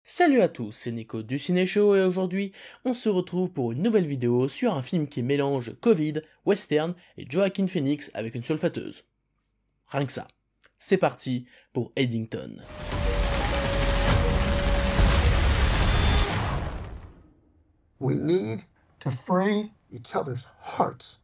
Salut à tous, c'est Nico du Ciné Show et aujourd'hui, on se retrouve pour une nouvelle vidéo sur un film qui mélange Covid, western et Joaquin Phoenix avec une sulfateuse. Rien que ça. C'est parti pour Eddington. We need to free each other's hearts.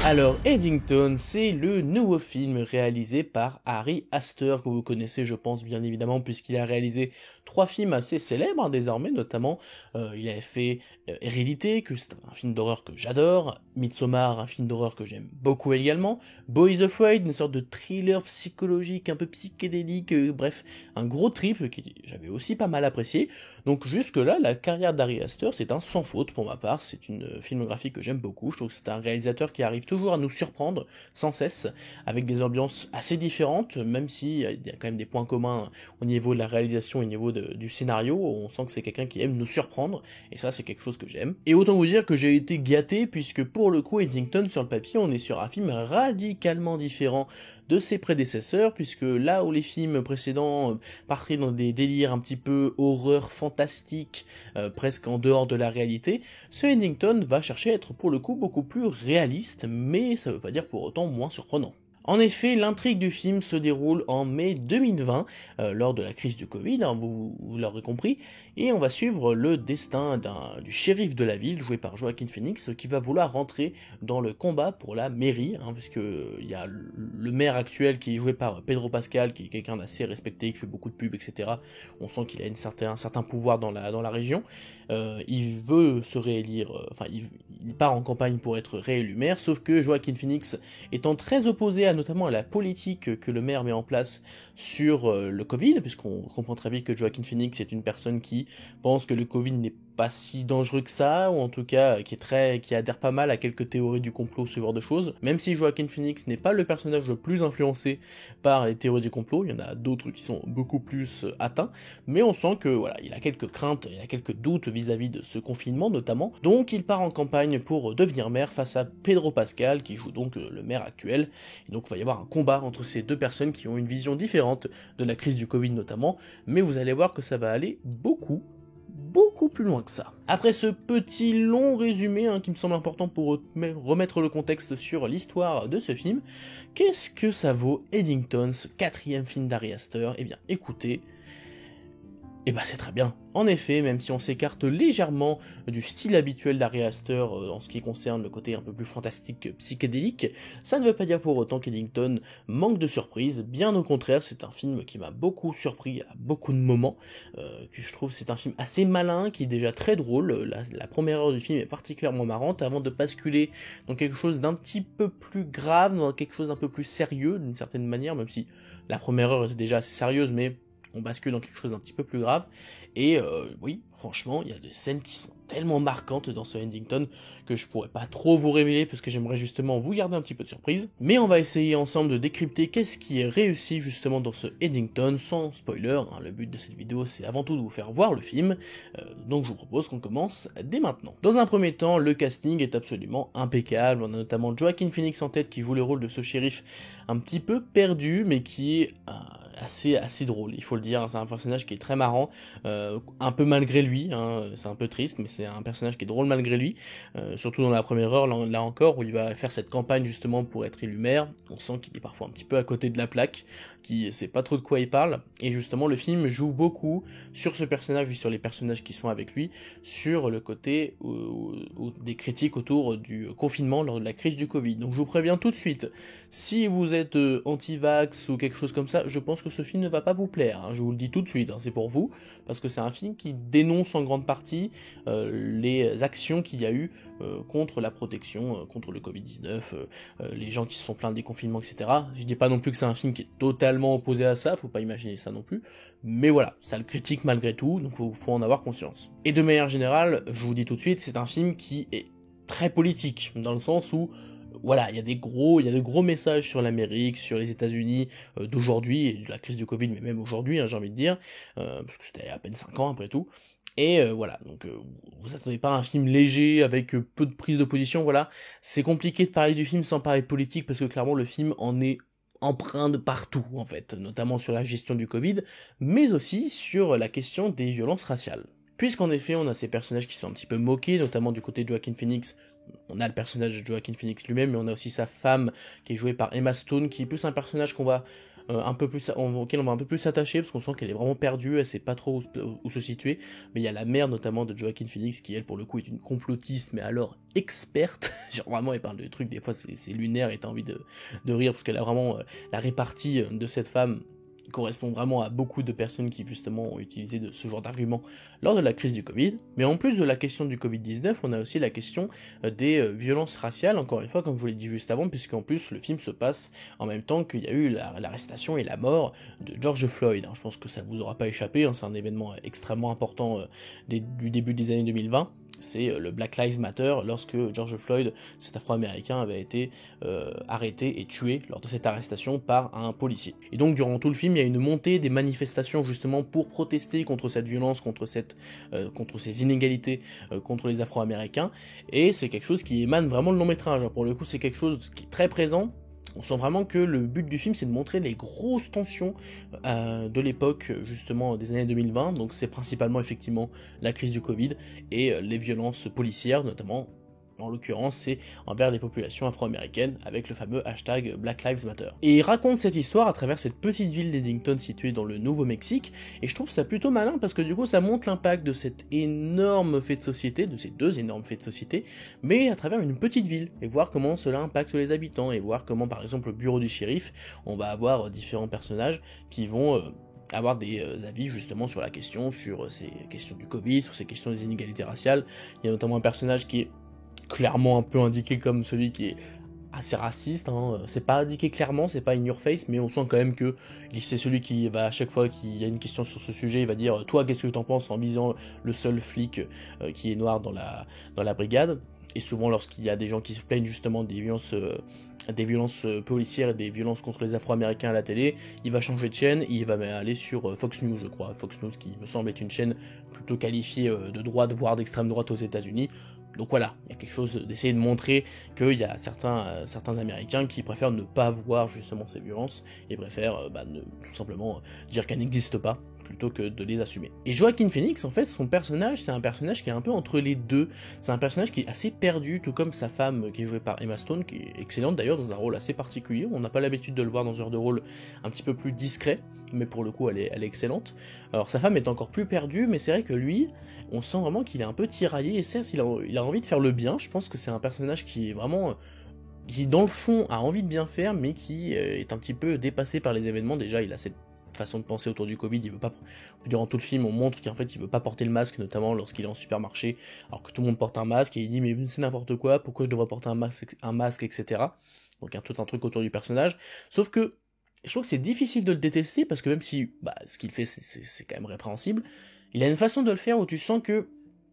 Alors, Eddington, c'est le nouveau film réalisé par Ari Aster, que vous connaissez, je pense, bien évidemment, puisqu'il a réalisé 3 films assez célèbres, désormais, notamment, il avait fait Hérédité, que c'est un film d'horreur que j'adore, Midsommar, un film d'horreur que j'aime beaucoup également, Boys Afraid, une sorte de thriller psychologique, un peu psychédélique, bref, un gros trip que j'avais aussi pas mal apprécié. Donc jusque-là, la carrière d'Ari Aster, c'est un sans faute pour ma part, c'est une filmographie que j'aime beaucoup, je trouve que c'est un réalisateur qui arrive toujours à nous surprendre sans cesse, avec des ambiances assez différentes, même s'il y a quand même des points communs au niveau de la réalisation et au niveau du scénario, on sent que c'est quelqu'un qui aime nous surprendre, et ça c'est quelque chose que j'aime. Et autant vous dire que j'ai été gâté, puisque pour le coup Eddington, sur le papier, on est sur un film radicalement différent de ses prédécesseurs, puisque là où les films précédents partaient dans des délires un petit peu horreur fantastique, presque en dehors de la réalité, ce Eddington va chercher à être pour le coup beaucoup plus réaliste, mais ça veut pas dire pour autant moins surprenant. En effet, l'intrigue du film se déroule en mai 2020, lors de la crise du Covid, hein, vous l'aurez compris, et on va suivre le destin du shérif de la ville, joué par Joaquin Phoenix, qui va vouloir rentrer dans le combat pour la mairie, hein, parce que il y a le maire actuel qui est joué par Pedro Pascal, qui est quelqu'un d'assez respecté, qui fait beaucoup de pubs, etc. On sent qu'il a un certain pouvoir dans la région. Il veut se réélire, il part en campagne pour être réélu maire, sauf que Joaquin Phoenix étant très opposé notamment à la politique que le maire met en place sur le Covid, puisqu'on comprend très bien que Joaquin Phoenix est une personne qui pense que le Covid n'est pas si dangereux que ça, ou en tout cas qui adhère pas mal à quelques théories du complot, ce genre de choses. Même si Joaquin Phoenix n'est pas le personnage le plus influencé par les théories du complot, il y en a d'autres qui sont beaucoup plus atteints, mais on sent que voilà, il a quelques craintes, il a quelques doutes vis-à-vis de ce confinement notamment, donc il part en campagne pour devenir maire face à Pedro Pascal, qui joue donc le maire actuel, et donc il va y avoir un combat entre ces deux personnes qui ont une vision différente de la crise du Covid notamment, mais vous allez voir que ça va aller beaucoup plus loin que ça. Après ce petit long résumé qui me semble important pour remettre le contexte sur l'histoire de ce film, qu'est-ce que ça vaut Eddington, ce 4e film d'Ari Aster? Eh bien écoutez, c'est très bien. En effet, même si on s'écarte légèrement du style habituel d'Ari Aster en ce qui concerne le côté un peu plus fantastique, psychédélique, ça ne veut pas dire pour autant qu'Eddington manque de surprise, bien au contraire, c'est un film qui m'a beaucoup surpris à beaucoup de moments, que je trouve c'est un film assez malin, qui est déjà très drôle, la première heure du film est particulièrement marrante, avant de basculer dans quelque chose d'un petit peu plus grave, dans quelque chose d'un peu plus sérieux, d'une certaine manière, même si la première heure était déjà assez sérieuse, mais on bascule dans quelque chose d'un petit peu plus grave, et oui, franchement, il y a des scènes qui sont tellement marquantes dans ce Eddington que je pourrais pas trop vous révéler parce que j'aimerais justement vous garder un petit peu de surprise, mais on va essayer ensemble de décrypter qu'est-ce qui est réussi justement dans ce Eddington sans spoiler, le but de cette vidéo c'est avant tout de vous faire voir le film, donc je vous propose qu'on commence dès maintenant. Dans un premier temps, le casting est absolument impeccable, on a notamment Joaquin Phoenix en tête qui joue le rôle de ce shérif un petit peu perdu mais qui est assez drôle, il faut le dire, c'est un personnage qui est très marrant, un peu malgré lui, c'est un peu triste, mais c'est un personnage qui est drôle malgré lui, surtout dans la première heure, là encore, où il va faire cette campagne justement pour être élu maire, on sent qu'il est parfois un petit peu à côté de la plaque, qui sait pas trop de quoi il parle, et justement le film joue beaucoup sur ce personnage et sur les personnages qui sont avec lui, sur le côté des critiques autour du confinement lors de la crise du Covid. Donc je vous préviens tout de suite, si vous êtes anti-vax ou quelque chose comme ça, je pense que ce film ne va pas vous plaire, je vous le dis tout de suite, c'est pour vous, parce que c'est un film qui dénonce en grande partie les actions qu'il y a eu contre la protection, contre le Covid-19, les gens qui se sont plaints des confinements, etc. Je dis pas non plus que c'est un film qui est totalement opposé à ça, faut pas imaginer ça non plus, mais voilà, ça le critique malgré tout, donc faut en avoir conscience. Et de manière générale, je vous dis tout de suite, c'est un film qui est très politique, dans le sens où voilà, il y a de gros messages sur l'Amérique, sur les États-Unis d'aujourd'hui, et de la crise du Covid, mais même aujourd'hui, j'ai envie de dire, parce que c'était à peine 5 ans après tout. Et voilà, donc vous attendez pas un film léger avec peu de prise de position, voilà. C'est compliqué de parler du film sans parler de politique, parce que clairement le film en est empreint de partout, en fait, notamment sur la gestion du Covid, mais aussi sur la question des violences raciales. Puisqu'en effet, on a ces personnages qui sont un petit peu moqués, notamment du côté de Joaquin Phoenix. On a le personnage de Joaquin Phoenix lui-même, mais on a aussi sa femme, qui est jouée par Emma Stone, qui est plus un personnage auquel on va un peu plus s'attacher, parce qu'on sent qu'elle est vraiment perdue, elle sait pas trop où se situer, mais il y a la mère notamment de Joaquin Phoenix, qui elle pour le coup est une complotiste, mais alors experte, genre vraiment elle parle de trucs, des fois c'est lunaire, et t'as envie de rire, parce qu'elle a vraiment la répartie de cette femme, correspond vraiment à beaucoup de personnes qui justement ont utilisé ce genre d'arguments lors de la crise du Covid. Mais en plus de la question du Covid-19, on a aussi la question des violences raciales, encore une fois, comme je vous l'ai dit juste avant, puisqu'en plus le film se passe en même temps qu'il y a eu l'arrestation et la mort de George Floyd. Je pense que ça vous aura pas échappé, c'est un événement extrêmement important du début des années 2020. C'est le Black Lives Matter, lorsque George Floyd, cet afro-américain, avait été arrêté et tué lors de cette arrestation par un policier. Et donc durant tout le film, il y a une montée des manifestations justement pour protester contre cette violence, contre ces inégalités, contre les afro-américains, et c'est quelque chose qui émane vraiment le long métrage. Pour le coup, c'est quelque chose qui est très présent. On sent vraiment que le but du film, c'est de montrer les grosses tensions de l'époque, justement, des années 2020. Donc c'est principalement, effectivement, la crise du Covid et les violences policières, notamment, en l'occurrence, c'est envers les populations afro-américaines, avec le fameux hashtag Black Lives Matter. Et il raconte cette histoire à travers cette petite ville d'Eddington située dans le Nouveau-Mexique, et je trouve ça plutôt malin, parce que du coup, ça montre l'impact de cet énorme fait de société, de ces deux énormes faits de société, mais à travers une petite ville, et voir comment cela impacte les habitants, et voir comment, par exemple, au bureau du shérif, on va avoir différents personnages qui vont avoir des avis justement sur la question, sur ces questions du Covid, sur ces questions des inégalités raciales. Il y a notamment un personnage qui est clairement un peu indiqué comme celui qui est assez raciste, c'est pas indiqué clairement, c'est pas in your face, mais on sent quand même que c'est celui qui va, à chaque fois qu'il y a une question sur ce sujet, il va dire « Toi, qu'est-ce que t'en penses ?» en visant le seul flic qui est noir dans la brigade. Et souvent, lorsqu'il y a des gens qui se plaignent justement des violences policières et des violences contre les Afro-Américains à la télé, il va changer de chaîne, il va aller sur Fox News, je crois. Fox News qui me semble être une chaîne plutôt qualifiée de droite, voire d'extrême droite aux États-Unis. Donc voilà, il y a quelque chose d'essayer de montrer qu'il y a certains Américains qui préfèrent ne pas voir justement ces violences et préfèrent tout simplement dire qu'elles n'existent pas plutôt que de les assumer. Et Joaquin Phoenix, en fait, son personnage, c'est un personnage qui est un peu entre les deux. C'est un personnage qui est assez perdu, tout comme sa femme qui est jouée par Emma Stone, qui est excellente d'ailleurs dans un rôle assez particulier. On n'a pas l'habitude de le voir dans ce genre de rôle un petit peu plus discret, mais pour le coup elle est excellente. Alors sa femme est encore plus perdue, mais c'est vrai que lui, on sent vraiment qu'il est un peu tiraillé, et certes il a envie de faire le bien. Je pense que c'est un personnage qui est vraiment qui dans le fond a envie de bien faire, mais qui est un petit peu dépassé par les événements. Déjà il a cette façon de penser autour du Covid, il veut pas, durant tout le film on montre qu'en fait il veut pas porter le masque, notamment lorsqu'il est en supermarché, alors que tout le monde porte un masque, et il dit mais c'est n'importe quoi, pourquoi je devrais porter un masque, etc. Donc il y a tout un truc autour du personnage, sauf que je trouve que c'est difficile de le détester, parce que même si ce qu'il fait c'est quand même répréhensible, il a une façon de le faire où tu sens que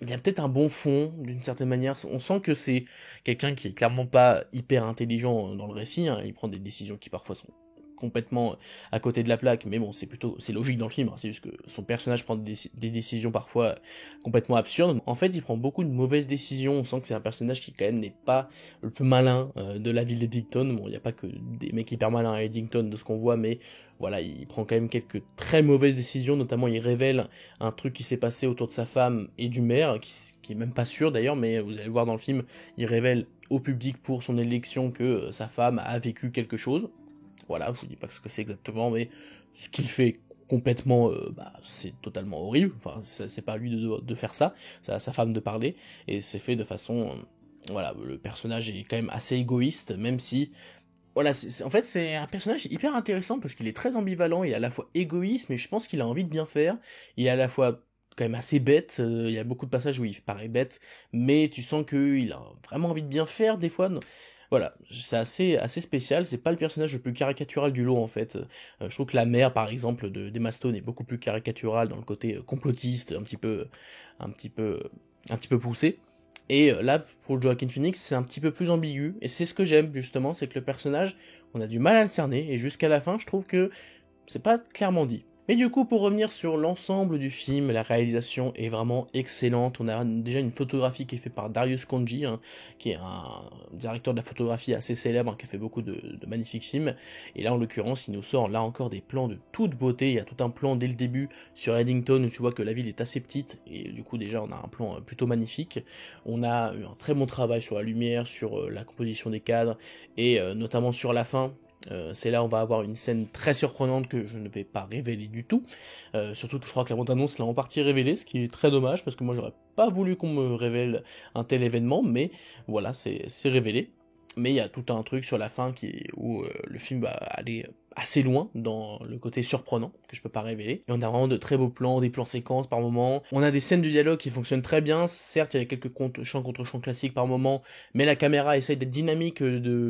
il y a peut-être un bon fond, d'une certaine manière. On sent que c'est quelqu'un qui est clairement pas hyper intelligent dans le récit, il prend des décisions qui parfois sont complètement à côté de la plaque, mais bon, c'est logique dans le film, c'est juste que son personnage prend des décisions parfois complètement absurdes. En fait, il prend beaucoup de mauvaises décisions, on sent que c'est un personnage qui quand même n'est pas le plus malin de la ville d'Eddington. Bon, il n'y a pas que des mecs hyper malins à Eddington de ce qu'on voit, mais voilà, il prend quand même quelques très mauvaises décisions, notamment il révèle un truc qui s'est passé autour de sa femme et du maire, qui est même pas sûr d'ailleurs, mais vous allez le voir dans le film, il révèle au public pour son élection que sa femme a vécu quelque chose. Voilà, je vous dis pas ce que c'est exactement, mais ce qu'il fait complètement, c'est totalement horrible. Enfin, c'est pas à lui de faire ça, c'est à sa femme de parler, et c'est fait de façon, voilà, le personnage est quand même assez égoïste, même si, voilà, en fait c'est un personnage hyper intéressant parce qu'il est très ambivalent, il est à la fois égoïste, mais je pense qu'il a envie de bien faire, il est à la fois quand même assez bête, il y a beaucoup de passages où il paraît bête, mais tu sens qu'il a vraiment envie de bien faire des fois. Voilà, c'est assez spécial, c'est pas le personnage le plus caricatural du lot en fait. Je trouve que la mère par exemple d'Emma Stone est beaucoup plus caricaturale dans le côté complotiste, un petit peu poussé. Et là, pour Joaquin Phoenix, c'est un petit peu plus ambigu, et c'est ce que j'aime justement, c'est que le personnage, on a du mal à le cerner, et jusqu'à la fin, je trouve que c'est pas clairement dit. Mais du coup, pour revenir sur l'ensemble du film, la réalisation est vraiment excellente. On a déjà une photographie qui est faite par Darius Khondji, hein, qui est un directeur de la photographie assez célèbre, hein, qui a fait beaucoup de magnifiques films. Et là, en l'occurrence, il nous sort là encore des plans de toute beauté. Il y a tout un plan dès le début sur Eddington où tu vois que la ville est assez petite. Et du coup, déjà, on a un plan plutôt magnifique. On a eu un très bon travail sur la lumière, sur la composition des cadres, et notamment sur la fin. C'est là où on va avoir une scène très surprenante que je ne vais pas révéler du tout. Surtout que je crois que la bande-annonce l'a en partie révélée, ce qui est très dommage, parce que moi j'aurais pas voulu qu'on me révèle un tel événement, mais voilà, c'est révélé. Mais il y a tout un truc sur la fin où le film va aller assez loin dans le côté surprenant, que je peux pas révéler. Et on a vraiment de très beaux plans, des plans séquences par moment. On a des scènes de dialogue qui fonctionnent très bien. Certes, il y a quelques chants contre chants classiques par moment, mais la caméra essaye d'être dynamique,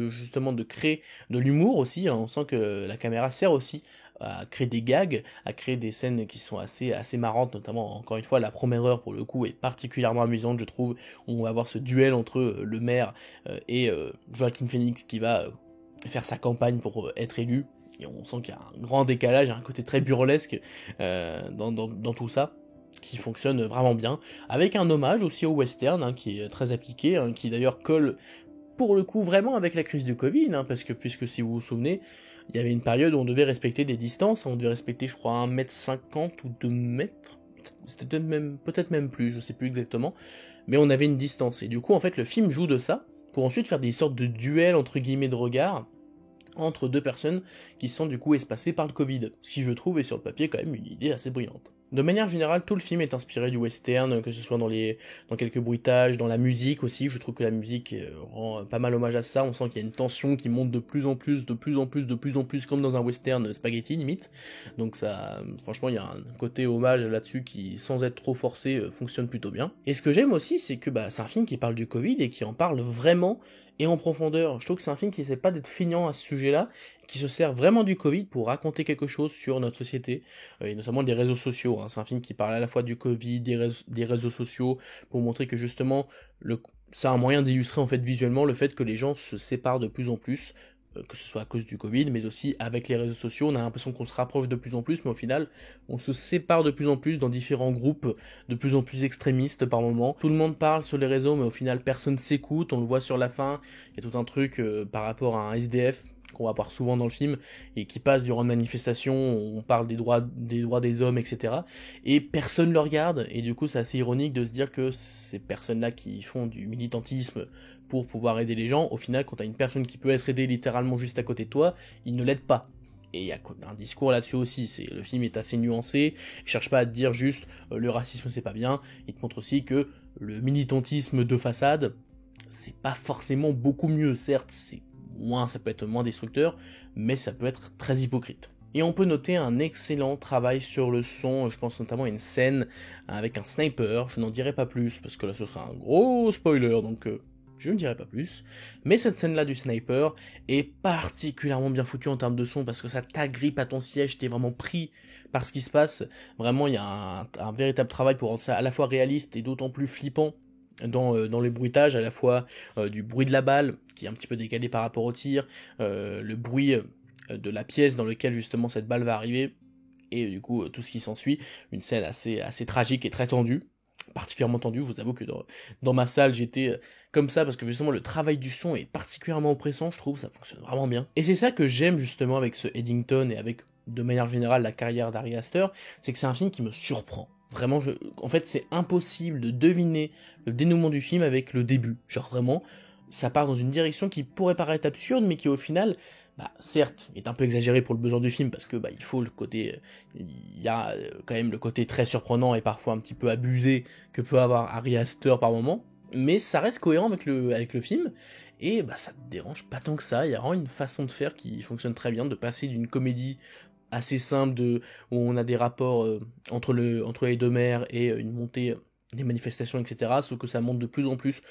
justement de créer de l'humour aussi, hein. On sent que la caméra sert aussi à créer des gags, à créer des scènes qui sont assez marrantes, notamment, encore une fois, la première heure, pour le coup, est particulièrement amusante, je trouve. On va avoir ce duel entre le maire et Joaquin Phoenix qui va faire sa campagne pour être élu, et on sent qu'il y a un grand décalage, un côté très burlesque dans tout ça, qui fonctionne vraiment bien, avec un hommage aussi au western, hein, qui est très appliqué, hein, qui d'ailleurs colle pour le coup vraiment avec la crise du Covid, hein, parce que puisque si vous vous souvenez, il y avait une période où on devait respecter des distances, on devait respecter je crois 1,50 m ou 2 mètres, c'était peut-être même plus, je sais plus exactement, mais on avait une distance, et du coup en fait le film joue de ça, pour ensuite faire des sortes de duels entre guillemets de regard, entre deux personnes qui sont du coup espacées par le Covid, ce qui je trouve est sur le papier quand même une idée assez brillante. De manière générale, tout le film est inspiré du western, que ce soit dans quelques bruitages, dans la musique aussi. Je trouve que la musique rend pas mal hommage à ça. On sent qu'il y a une tension qui monte de plus en plus, comme dans un western spaghetti limite. Donc ça, franchement, il y a un côté hommage là-dessus qui, sans être trop forcé, fonctionne plutôt bien. Et ce que j'aime aussi, c'est que c'est un film qui parle du Covid et qui en parle vraiment et en profondeur. Je trouve que c'est un film qui essaie pas d'être feignant à ce sujet-là, qui se sert vraiment du Covid pour raconter quelque chose sur notre société, et notamment des réseaux sociaux, hein. C'est un film qui parle à la fois du Covid, des réseaux sociaux, pour montrer que justement, c'est un moyen d'illustrer en fait visuellement le fait que les gens se séparent de plus en plus, que ce soit à cause du Covid, mais aussi avec les réseaux sociaux. On a l'impression qu'on se rapproche de plus en plus, mais au final, on se sépare de plus en plus dans différents groupes, de plus en plus extrémistes par moment. Tout le monde parle sur les réseaux, mais au final, personne s'écoute. On le voit sur la fin, il y a tout un truc par rapport à un SDF, qu'on va voir souvent dans le film, et qui passe durant une manifestation, on parle des droits des hommes, etc. Et personne le regarde, et du coup c'est assez ironique de se dire que ces personnes-là qui font du militantisme pour pouvoir aider les gens, au final quand t'as une personne qui peut être aidée littéralement juste à côté de toi, ils ne l'aident pas. Et il y a un discours là-dessus aussi, le film est assez nuancé, il cherche pas à te dire juste le racisme c'est pas bien, il te montre aussi que le militantisme de façade, c'est pas forcément beaucoup mieux, certes ça peut être moins destructeur, mais ça peut être très hypocrite. Et on peut noter un excellent travail sur le son, je pense notamment à une scène avec un sniper, je n'en dirai pas plus, parce que là ce sera un gros spoiler, donc je ne dirai pas plus. Mais cette scène-là du sniper est particulièrement bien foutue en termes de son, parce que ça t'agrippe à ton siège, t'es vraiment pris par ce qui se passe. Vraiment, il y a un véritable travail pour rendre ça à la fois réaliste et d'autant plus flippant, dans le bruitage, à la fois du bruit de la balle, qui est un petit peu décalé par rapport au tir, le bruit de la pièce dans laquelle justement cette balle va arriver, et du coup tout ce qui s'ensuit, une scène assez tragique et très tendue, particulièrement tendue. Je vous avoue que dans ma salle j'étais comme ça, parce que justement le travail du son est particulièrement oppressant, je trouve, ça fonctionne vraiment bien. Et c'est ça que j'aime justement avec ce Eddington, et avec de manière générale la carrière d'Ari Aster, c'est que c'est un film qui me surprend. Vraiment, en fait, c'est impossible de deviner le dénouement du film avec le début. Genre vraiment, ça part dans une direction qui pourrait paraître absurde, mais qui au final, certes, est un peu exagéré pour le besoin du film, parce que il faut le côté, il y a quand même le côté très surprenant et parfois un petit peu abusé que peut avoir Ari Aster par moment, mais ça reste cohérent avec le film, et ça te dérange pas tant que ça. Il y a vraiment une façon de faire qui fonctionne très bien, de passer d'une comédie assez simple où on a des rapports entre les deux mères et une montée des manifestations, etc. Sauf que ça monte de plus en plus,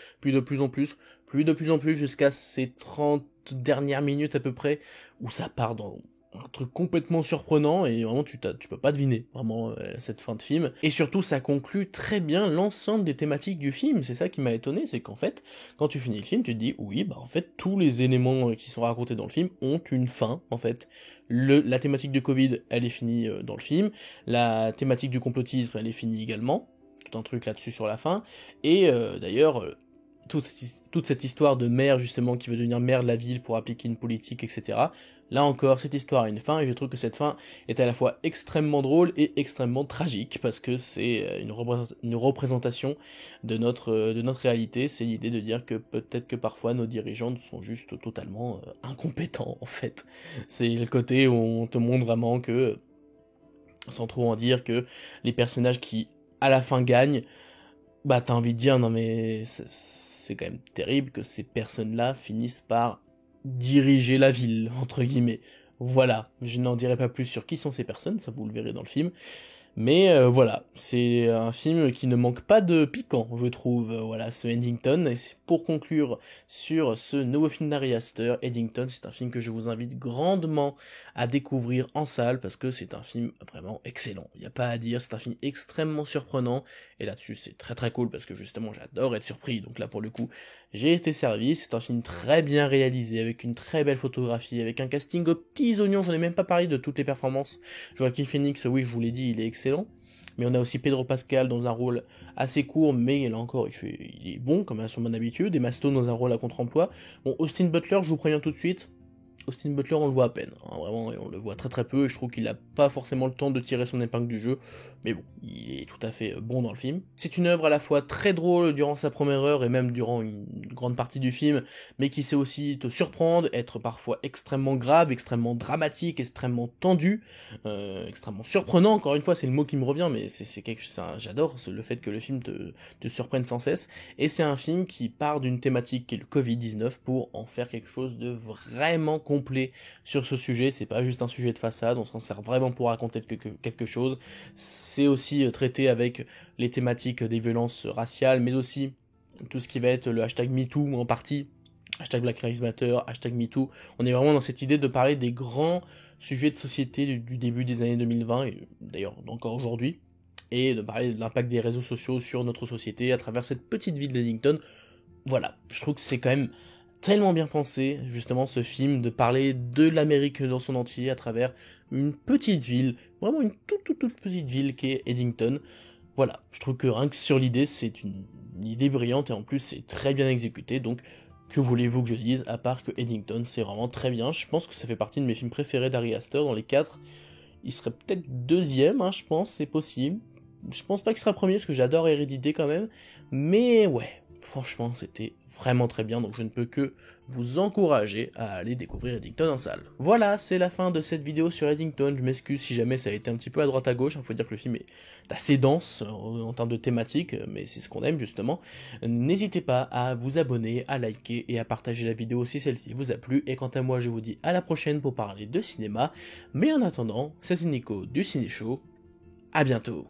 jusqu'à ces 30 dernières minutes à peu près, où ça part dans un truc complètement surprenant et vraiment tu peux pas deviner vraiment cette fin de film. Et surtout ça conclut très bien l'ensemble des thématiques du film, c'est ça qui m'a étonné, c'est qu'en fait, quand tu finis le film, tu te dis oui, bah en fait tous les éléments qui sont racontés dans le film ont une fin en fait. La thématique du Covid, elle est finie dans le film, la thématique du complotisme, elle est finie également, tout un truc là-dessus sur la fin, et d'ailleurs... toute cette histoire de maire justement qui veut devenir maire de la ville pour appliquer une politique, etc. Là encore, cette histoire a une fin, et je trouve que cette fin est à la fois extrêmement drôle et extrêmement tragique, parce que c'est une représentation de notre réalité, c'est l'idée de dire que peut-être que parfois nos dirigeants sont juste totalement incompétents, en fait. C'est le côté où on te montre vraiment que, sans trop en dire, que les personnages qui, à la fin, gagnent, bah t'as envie de dire, non mais c'est quand même terrible que ces personnes-là finissent par diriger la ville, entre guillemets. Voilà, je n'en dirai pas plus sur qui sont ces personnes, ça vous le verrez dans le film. Mais voilà, c'est un film qui ne manque pas de piquant, je trouve, voilà, ce Eddington. Et pour conclure sur ce nouveau film d'Ari Aster, Eddington, c'est un film que je vous invite grandement à découvrir en salle, parce que c'est un film vraiment excellent, il n'y a pas à dire, c'est un film extrêmement surprenant, et là-dessus c'est très très cool, parce que justement j'adore être surpris, donc là pour le coup, j'ai été servi, c'est un film très bien réalisé, avec une très belle photographie, avec un casting aux petits oignons, j'en ai même pas parlé de toutes les performances. Joaquin Phoenix, oui, je vous l'ai dit, il est excellent, mais on a aussi Pedro Pascal dans un rôle assez court, mais là encore, il est bon, comme à son bonne habitude, Emma Stone dans un rôle à contre-emploi. Bon, Austin Butler, je vous préviens tout de suite, Austin Butler, on le voit à peine, hein, vraiment, et on le voit très très peu, et je trouve qu'il n'a pas forcément le temps de tirer son épingle du jeu, mais bon, il est tout à fait bon dans le film. C'est une œuvre à la fois très drôle durant sa première heure, et même durant une grande partie du film, mais qui sait aussi te surprendre, être parfois extrêmement grave, extrêmement dramatique, extrêmement tendu, extrêmement surprenant, encore une fois, c'est le mot qui me revient, mais j'adore le fait que le film te surprenne sans cesse, et c'est un film qui part d'une thématique qui est le Covid-19 pour en faire quelque chose de vraiment complet sur ce sujet. C'est pas juste un sujet de façade, on s'en sert vraiment pour raconter quelque chose. C'est aussi traité avec les thématiques des violences raciales, mais aussi tout ce qui va être le hashtag MeToo en partie, hashtag Black Lives Matter, hashtag MeToo. On est vraiment dans cette idée de parler des grands sujets de société du début des années 2020, et d'ailleurs encore aujourd'hui, et de parler de l'impact des réseaux sociaux sur notre société à travers cette petite ville d'Eddington. Voilà, je trouve que c'est quand même tellement bien pensé, justement, ce film, de parler de l'Amérique dans son entier à travers une petite ville, vraiment une toute petite ville qu'est Eddington. Voilà, je trouve que rien que sur l'idée, c'est une idée brillante, et en plus c'est très bien exécuté, donc que voulez-vous que je dise, à part que Eddington c'est vraiment très bien. Je pense que ça fait partie de mes films préférés d'Ari Aster, dans les 4, il serait peut-être deuxième, hein, je pense, c'est possible. Je pense pas qu'il sera premier, parce que j'adore Hérédité quand même, mais ouais, franchement, c'était vraiment très bien, donc je ne peux que vous encourager à aller découvrir Eddington en salle. Voilà, c'est la fin de cette vidéo sur Eddington. Je m'excuse si jamais ça a été un petit peu à droite à gauche, il faut dire que le film est assez dense en termes de thématique, mais c'est ce qu'on aime justement. N'hésitez pas à vous abonner, à liker et à partager la vidéo si celle-ci vous a plu, et quant à moi, je vous dis à la prochaine pour parler de cinéma, mais en attendant, c'est Nico du Ciné Show, à bientôt.